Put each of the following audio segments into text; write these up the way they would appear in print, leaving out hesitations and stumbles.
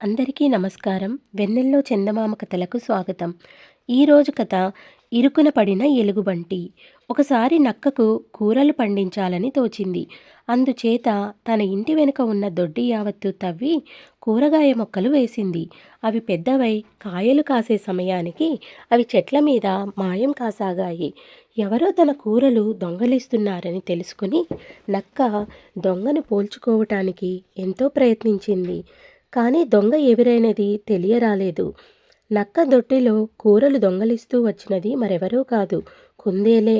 అందరికీ నమస్కారం. వెన్నెల్లో చందమామ కథలకు స్వాగతం. ఈరోజు కథ ఇరుకున పడిన ఎలుగుబంటి. ఒకసారి నక్కకు కూరలు పండించాలని తోచింది. అందుచేత తన ఇంటి వెనుక ఉన్న దొడ్డి యావత్తు తవ్వి కూరగాయ మొక్కలు వేసింది. అవి పెద్దవై కాయలు కాసే సమయానికి అవి చెట్ల మీద మాయం కాసాగాయి. ఎవరో తన కూరలు దొంగలిస్తున్నారని తెలుసుకుని నక్క దొంగను పోల్చుకోవటానికి ఎంతో ప్రయత్నించింది. కానీ దొంగ ఎవరైనది తెలియరాలేదు. నక్క దొట్టిలో కూరలు దొంగలిస్తూ వచ్చినది మరెవరో కాదు, కుందేలే.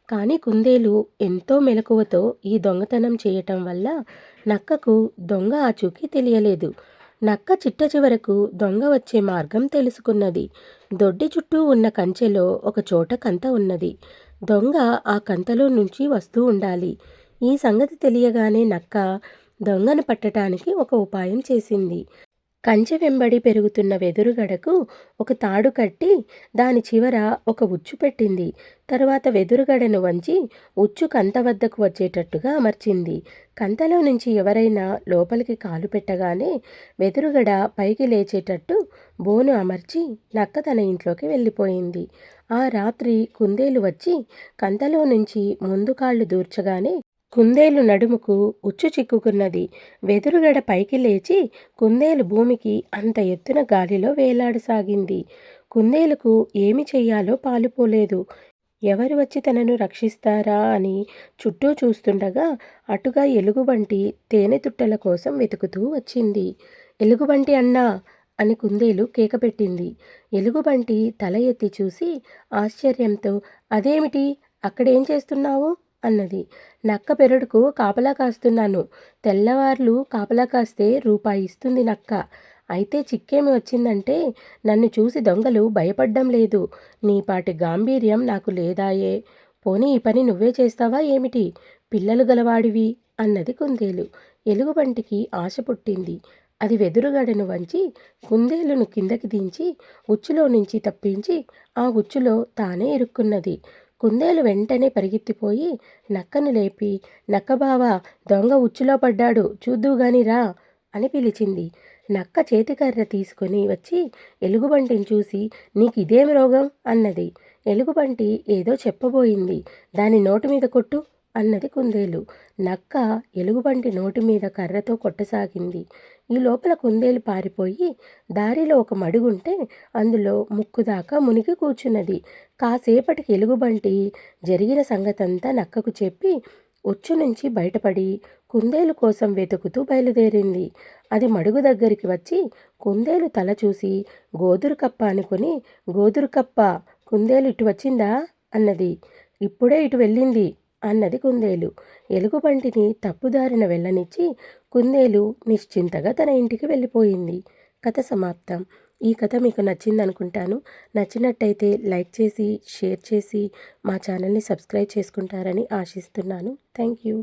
కానీ కుందేలు ఎంతో మెలకువతో ఈ దొంగతనం చేయటం వల్ల నక్కకు దొంగ ఆచూకీ తెలియలేదు. నక్క చిట్ట చివరకు దొంగ వచ్చే మార్గం తెలుసుకున్నది. దొడ్డి చుట్టూ ఉన్న కంచెలో ఒక చోట కంత ఉన్నది. దొంగ ఆ కంతలో నుంచి వస్తూ ఉండాలి. ఈ సంగతి తెలియగానే నక్క దొంగను పట్టటానికి ఒక ఉపాయం చేసింది. కంచె వెంబడి పెరుగుతున్న వెదురుగడకు ఒక తాడు కట్టి దాని చివర ఒక ఉచ్చు పెట్టింది. తరువాత వెదురుగడను వంచి ఉచ్చు కంత వద్దకు వచ్చేటట్టుగా అమర్చింది. కంతలో నుంచి ఎవరైనా లోపలికి కాలు పెట్టగానే వెదురుగడ పైకి లేచేటట్టు బోను అమర్చి నక్క తన ఇంట్లోకి వెళ్ళిపోయింది. ఆ రాత్రి కుందేలు వచ్చి కంతలో నుంచి ముందు కాళ్ళు దూర్చగానే కుందేలు నడుముకు ఉచ్చు చిక్కుకున్నది. వెదురుగడ పైకి లేచి కుందేలు భూమికి అంత ఎత్తున గాలిలో వేలాడసాగింది. కుందేలుకు ఏమి చెయ్యాలో పాలుపోలేదు. ఎవరు వచ్చి తనను రక్షిస్తారా అని చుట్టూ చూస్తుండగా అటుగా ఎలుగుబంటి తేనె తుట్టల కోసం వెతుకుతూ వచ్చింది. ఎలుగుబంటి అన్నా అని కుందేలు కేకపెట్టింది. ఎలుగుబంటి తల ఎత్తి చూసి ఆశ్చర్యంతో అదేమిటి, అక్కడేం చేస్తున్నావు అన్నది. నక్క పెరడుకు కాపలా కాస్తున్నాను. తెల్లవార్లు కాపలా కాస్తే రూపాయి ఇస్తుంది నక్క. అయితే చిక్కేమి వచ్చిందంటే నన్ను చూసి దొంగలు భయపడ్డం లేదు. నీపాటి గాంభీర్యం నాకు లేదాయే. పోనీ ఈ పని నువ్వే చేస్తావా ఏమిటి? పిల్లలు గలవాడివి అన్నది కుందేలు. ఎలుగుబంటికి ఆశ పుట్టింది. అది వెదురుగడను వంచి కుందేలును కిందకి దించి ఉచ్చులో నుంచి తప్పించి ఆ ఉచ్చులో తానే ఇరుక్కున్నది. కుందేలు వెంటనే పరిగెత్తిపోయి నక్కను లేపి, నక్కబావా, దొంగ ఉచ్చులో పడ్డాడు, చూద్దువుగాని రా అని పిలిచింది. నక్క చేతికర్ర తీసుకొని వచ్చి ఎలుగుబంటిని చూసి నీకిదేం రోగం అన్నది. ఎలుగుబంటి ఏదో చెప్పబోయింది. దాని నోటి మీద కొట్టు అన్నది కుందేలు. నక్క ఎలుగుబంటి నోటి మీద కర్రతో కొట్టసాగింది. ఈ లోపల కుందేలు పారిపోయి దారిలో ఒక మడుగుంటే అందులో ముక్కుదాకా మునిగి కూర్చున్నది. కాసేపటికి ఎలుగుబంటి జరిగిన సంగతంతా నక్కకు చెప్పి ఉచ్చు నుంచి బయటపడి కుందేలు కోసం వెతుకుతూ బయలుదేరింది. అది మడుగు దగ్గరికి వచ్చి కుందేలు తల చూసి గోదురు కప్ప అనుకుని గోదురు కప్ప, కుందేలు ఇటు వచ్చిందా అన్నది. ఇప్పుడే ఇటు వెళ్ళింది అన్నది కుందేలు. ఎలుగుబంటిని తప్పుదారిన వెళ్ళనిచ్చి కుందేలు నిశ్చింతగా తన ఇంటికి వెళ్ళిపోయింది. కథ సమాప్తం. ఈ కథ మీకు నచ్చిందనుకుంటాను. నచ్చినట్టయితే లైక్ చేసి, షేర్ చేసి మా ఛానల్ని సబ్స్క్రైబ్ చేసుకుంటారని ఆశిస్తున్నాను. Thank you.